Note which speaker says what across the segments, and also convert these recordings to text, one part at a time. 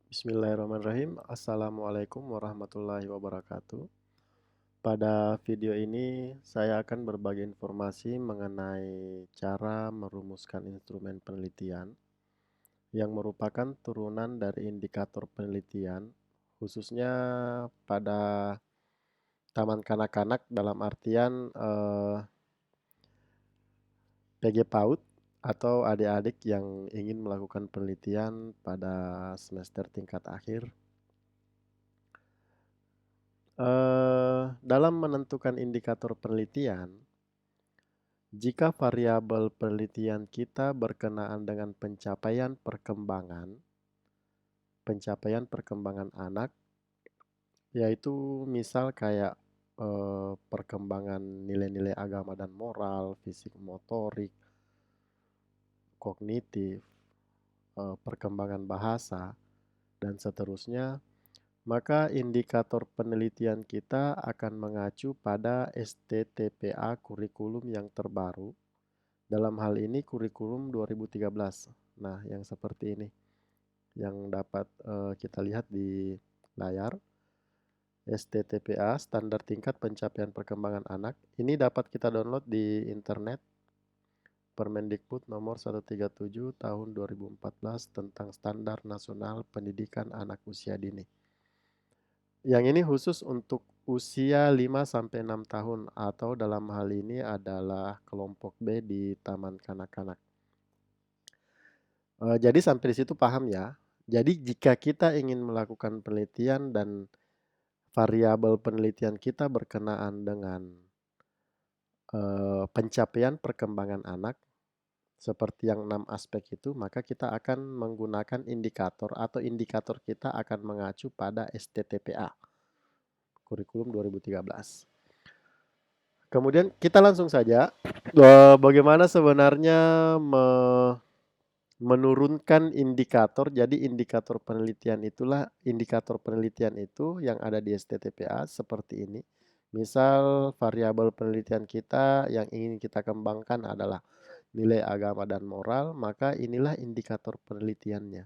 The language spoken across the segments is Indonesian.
Speaker 1: Bismillahirrahmanirrahim. Assalamualaikum warahmatullahi wabarakatuh. Pada video ini, saya akan berbagi informasi mengenai cara merumuskan instrumen penelitian yang merupakan turunan dari indikator penelitian, khususnya pada taman kanak-kanak dalam artian PG PAUD atau adik-adik yang ingin melakukan penelitian pada semester tingkat akhir. Dalam menentukan indikator penelitian, jika variabel penelitian kita berkenaan dengan pencapaian perkembangan anak, yaitu misal kayak perkembangan nilai-nilai agama dan moral, fisik motorik, kognitif, perkembangan bahasa, dan seterusnya, maka indikator penelitian kita akan mengacu pada STTPA kurikulum yang terbaru. Dalam hal ini kurikulum 2013. Nah, yang seperti ini yang dapat kita lihat di layar. STTPA, Standar Tingkat Pencapaian Perkembangan Anak. Ini dapat kita download di internet. Permendikbud nomor 137 tahun 2014 tentang Standar Nasional Pendidikan Anak Usia Dini. Yang ini khusus untuk usia 5-6 tahun atau dalam hal ini adalah kelompok B di Taman Kanak-Kanak. Jadi sampai di situ paham ya. Jadi jika kita ingin melakukan penelitian dan variabel penelitian kita berkenaan dengan pencapaian perkembangan anak seperti yang 6 aspek itu, maka kita akan menggunakan indikator atau indikator kita akan mengacu pada STTPA kurikulum 2013. Kemudian kita langsung saja bagaimana sebenarnya menurunkan indikator. Jadi indikator penelitian itu yang ada di STTPA seperti ini. Misal variabel penelitian kita yang ingin kita kembangkan adalah nilai agama dan moral, maka inilah indikator penelitiannya.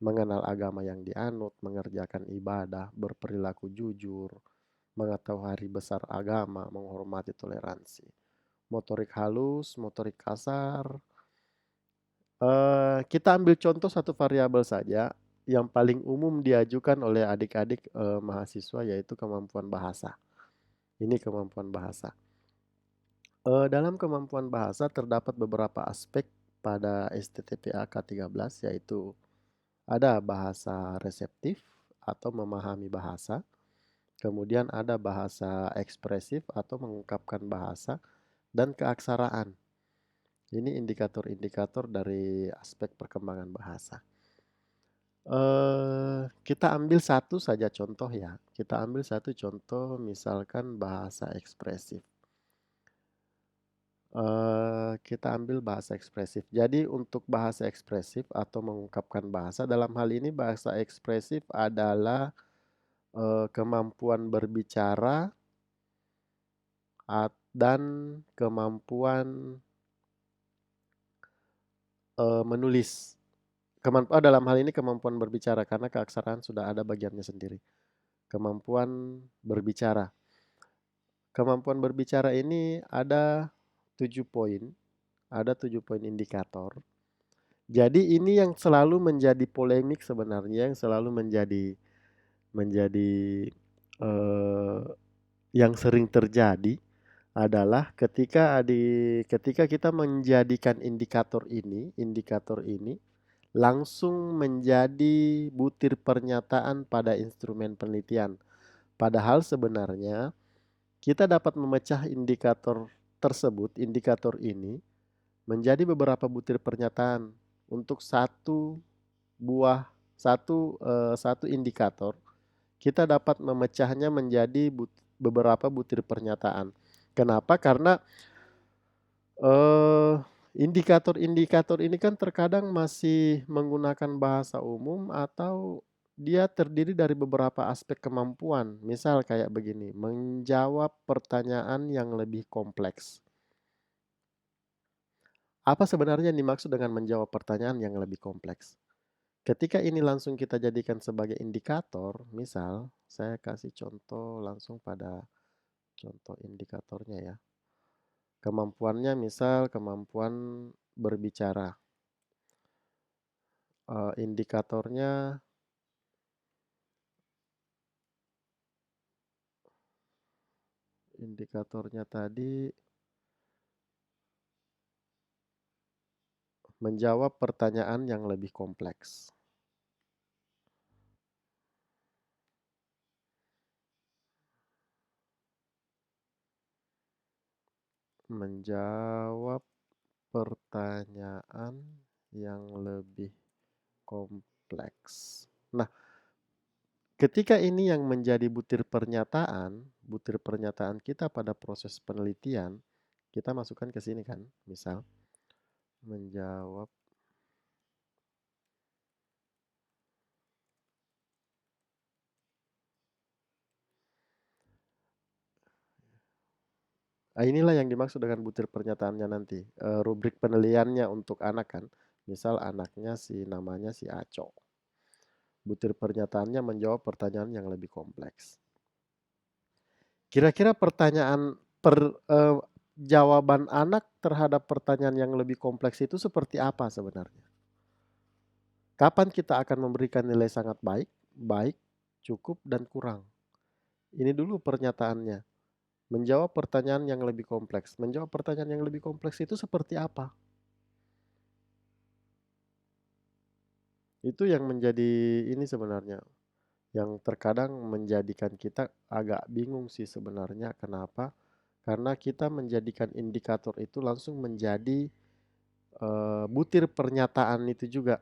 Speaker 1: Mengenal agama yang dianut, mengerjakan ibadah, berperilaku jujur, mengetahui hari besar agama, menghormati toleransi. Motorik halus, motorik kasar. Kita ambil contoh satu variabel saja yang paling umum diajukan oleh adik-adik mahasiswa, yaitu kemampuan bahasa. Ini kemampuan bahasa. Dalam kemampuan bahasa terdapat beberapa aspek pada STTPA K13, yaitu ada bahasa reseptif atau memahami bahasa, kemudian ada bahasa ekspresif atau mengungkapkan bahasa, dan keaksaraan. Ini indikator-indikator dari aspek perkembangan bahasa. Kita ambil satu saja contoh ya. Kita ambil satu contoh, misalkan bahasa ekspresif. Kita ambil bahasa ekspresif. Jadi untuk bahasa ekspresif atau mengungkapkan bahasa, dalam hal ini bahasa ekspresif adalah kemampuan berbicara dan kemampuan menulis. Dalam hal ini kemampuan berbicara karena keaksaraan sudah ada bagiannya sendiri. Kemampuan berbicara. Kemampuan berbicara ini ada 7 poin. Ada 7 poin indikator. Jadi ini yang selalu menjadi polemik sebenarnya, yang selalu menjadi eh, yang sering terjadi adalah ketika kita menjadikan indikator ini langsung menjadi butir pernyataan pada instrumen penelitian. Padahal sebenarnya kita dapat memecah indikator ini menjadi beberapa butir pernyataan untuk satu indikator. Kita dapat memecahnya menjadi beberapa butir pernyataan. Kenapa? Karena indikator-indikator ini kan terkadang masih menggunakan bahasa umum atau dia terdiri dari beberapa aspek kemampuan. Misal kayak begini, menjawab pertanyaan yang lebih kompleks. Apa sebenarnya yang dimaksud dengan menjawab pertanyaan yang lebih kompleks? Ketika ini langsung kita jadikan sebagai indikator, misal saya kasih contoh langsung pada contoh indikatornya ya. Kemampuannya misal kemampuan berbicara. Indikatornya tadi menjawab pertanyaan yang lebih kompleks. Menjawab pertanyaan yang lebih kompleks. Nah, ketika ini yang menjadi butir pernyataan kita pada proses penelitian, kita masukkan ke sini kan, misal menjawab. Inilah yang dimaksud dengan butir pernyataannya nanti. Rubrik penilaiannya untuk anak kan, misal anaknya namanya si Aco. Butir pernyataannya menjawab pertanyaan yang lebih kompleks. Kira-kira jawaban anak terhadap pertanyaan yang lebih kompleks itu seperti apa sebenarnya? Kapan kita akan memberikan nilai sangat baik, baik, cukup, dan kurang? Ini dulu pernyataannya. Menjawab pertanyaan yang lebih kompleks. Menjawab pertanyaan yang lebih kompleks itu seperti apa? Itu yang menjadi ini sebenarnya. Yang terkadang menjadikan kita agak bingung sih sebenarnya. Kenapa? Karena kita menjadikan indikator itu langsung menjadi butir pernyataan itu juga.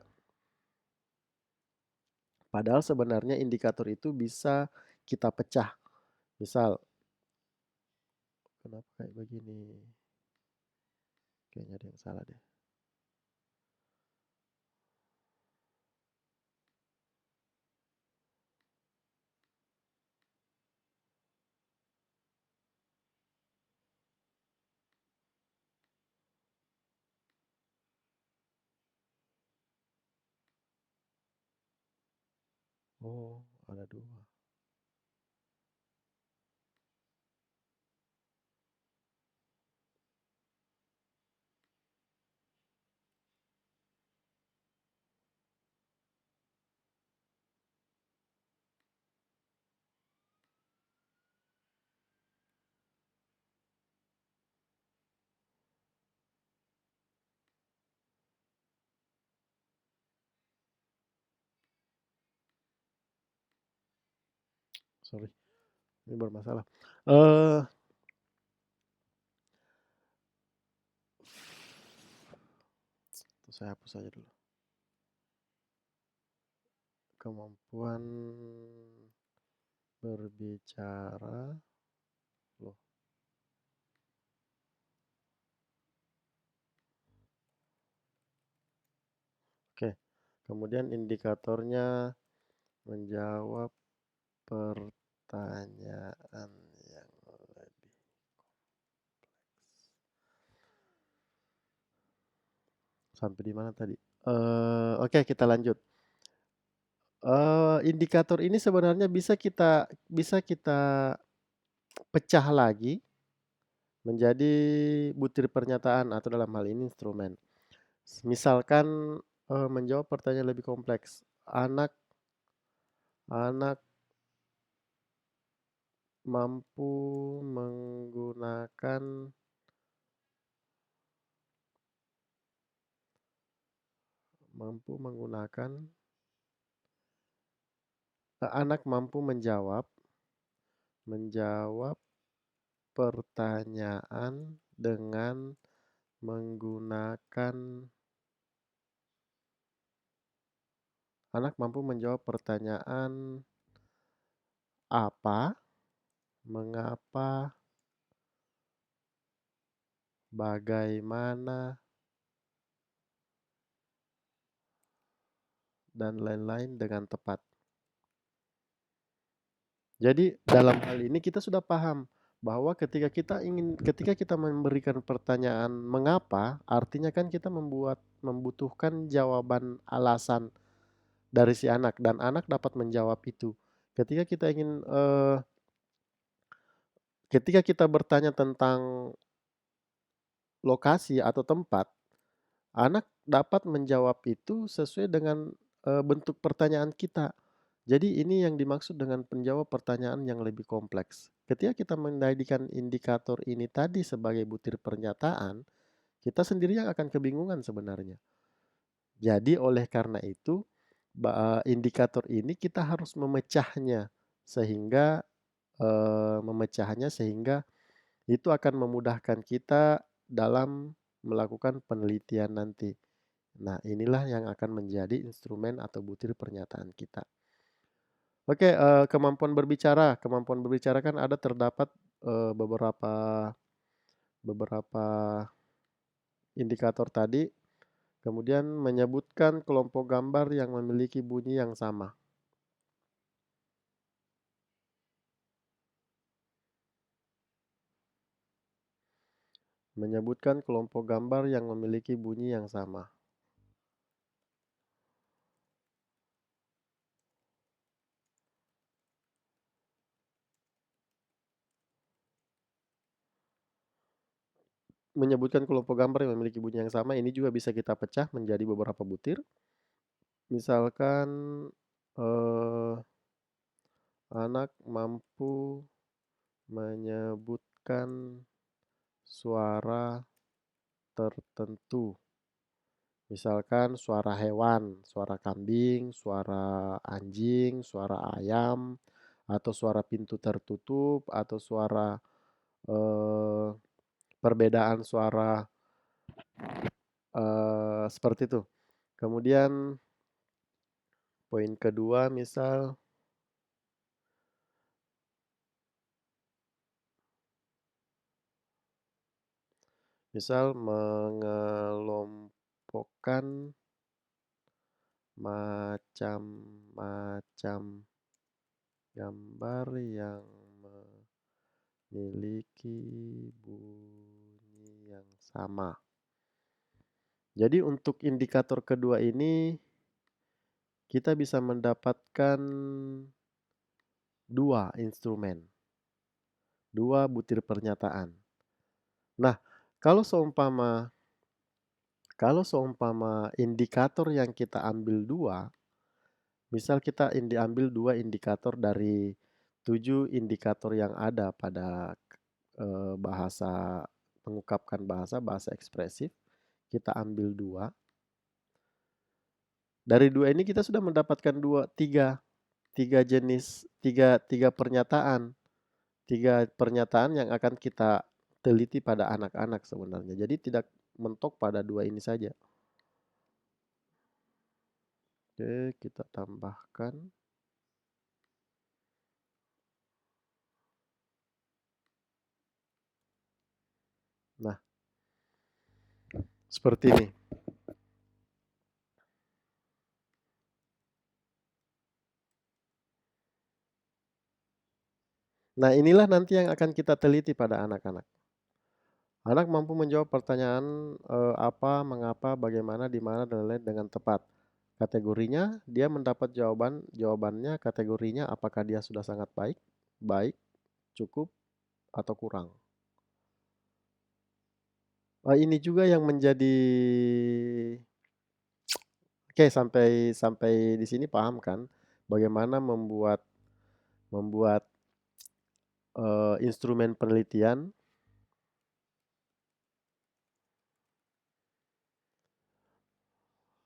Speaker 1: Padahal sebenarnya indikator itu bisa kita pecah. Misal, kenapa kayak begini? Kayaknya ada yang salah deh. Oh, ada dua. Sorry, ini bermasalah. Saya hapus saja dulu. Kemampuan berbicara. Loh. Oke. Kemudian indikatornya menjawab pertanyaan yang lebih. Sampai di mana tadi? Oke, kita lanjut. Indikator ini sebenarnya bisa kita pecah lagi menjadi butir pernyataan atau dalam hal ini instrumen. Misalkan menjawab pertanyaan lebih kompleks. Anak mampu menggunakan anak mampu menjawab pertanyaan dengan menggunakan anak mampu menjawab pertanyaan apa, mengapa, bagaimana, dan lain-lain dengan tepat. Jadi dalam hal ini kita sudah paham bahwa ketika kita memberikan pertanyaan mengapa, artinya kan kita membutuhkan jawaban alasan dari si anak dan anak dapat menjawab itu. Ketika kita ingin ketika kita bertanya tentang lokasi atau tempat, anak dapat menjawab itu sesuai dengan bentuk pertanyaan kita. Jadi ini yang dimaksud dengan penjawab pertanyaan yang lebih kompleks. Ketika kita menjadikan indikator ini tadi sebagai butir pernyataan, kita sendiri yang akan kebingungan sebenarnya. Jadi oleh karena itu, indikator ini kita harus memecahnya sehingga itu akan memudahkan kita dalam melakukan penelitian nanti. Nah, inilah yang akan menjadi instrumen atau butir pernyataan kita. Oke, kemampuan berbicara. Kemampuan berbicara kan ada terdapat beberapa beberapa indikator tadi, kemudian menyebutkan kelompok gambar yang memiliki bunyi yang sama. Menyebutkan kelompok gambar yang memiliki bunyi yang sama. Menyebutkan kelompok gambar yang memiliki bunyi yang sama, ini juga bisa kita pecah menjadi beberapa butir. Misalkan eh, anak mampu menyebutkan suara tertentu. Misalkan suara hewan, suara kambing, suara anjing, suara ayam, atau suara pintu tertutup, atau suara eh, perbedaan suara seperti itu. Kemudian poin kedua misal mengelompokkan macam-macam gambar yang memiliki bunyi yang sama. Jadi untuk indikator kedua ini kita bisa mendapatkan dua instrumen, dua butir pernyataan. Nah, kalau seumpama kalau seumpama indikator yang kita ambil dua, misal kita ambil dua indikator dari 7 indikator yang ada pada bahasa mengungkapkan bahasa ekspresif, kita ambil dua. Dari dua ini kita sudah mendapatkan tiga jenis, tiga pernyataan, tiga pernyataan yang akan kita teliti pada anak-anak sebenarnya. Jadi tidak mentok pada dua ini saja. Oke, kita tambahkan. Nah, seperti ini. Nah, inilah nanti yang akan kita teliti pada anak-anak. Anak mampu menjawab pertanyaan apa, mengapa, bagaimana, di mana, dan lain-lain dengan tepat. Kategorinya, dia mendapat jawabannya kategorinya apakah dia sudah sangat baik, baik, cukup, atau kurang. Ini juga yang menjadi oke, sampai sampai di sini paham kan bagaimana membuat instrumen penelitian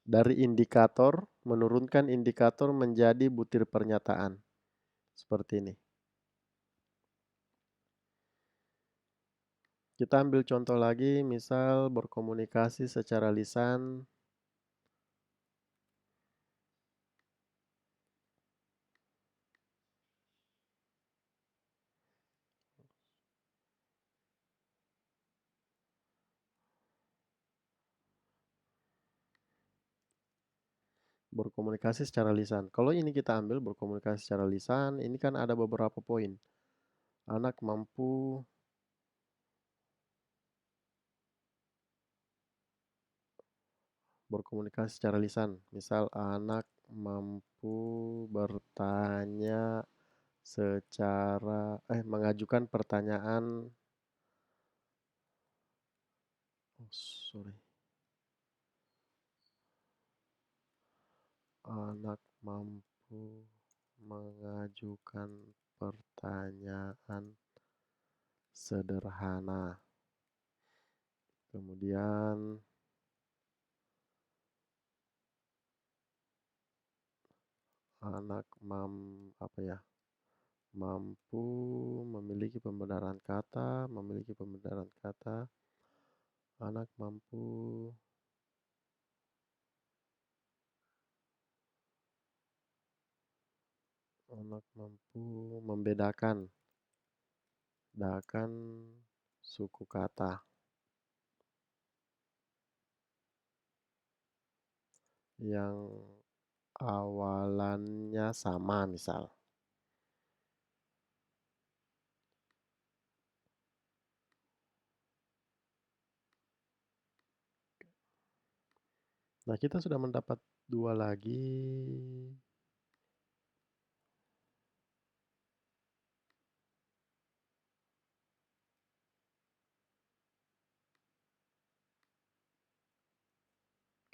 Speaker 1: dari indikator, menurunkan indikator menjadi butir pernyataan. Seperti ini. Kita ambil contoh lagi, misal berkomunikasi secara lisan. Berkomunikasi secara lisan. Kalau ini kita ambil berkomunikasi secara lisan, ini kan ada beberapa poin. Anak mampu berkomunikasi secara lisan. Misal anak mampu bertanya mengajukan pertanyaan, oh sorry, anak mampu mengajukan pertanyaan sederhana. Kemudian anak apa ya? Mampu memiliki pembenaran kata, anak mampu membedakan suku kata yang awalannya sama misal. Nah, kita sudah mendapat 2 lagi.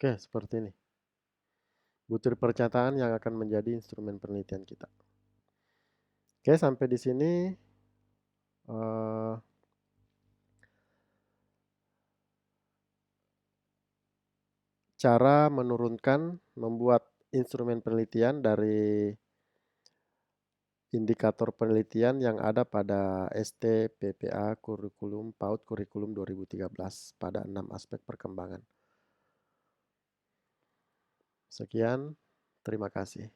Speaker 1: Oke, seperti ini. Butir perkataan yang akan menjadi instrumen penelitian kita. Oke, sampai di sini eh, cara membuat instrumen penelitian dari indikator penelitian yang ada pada STPPA Kurikulum PAUD Kurikulum 2013 pada 6 aspek perkembangan. Sekian, terima kasih.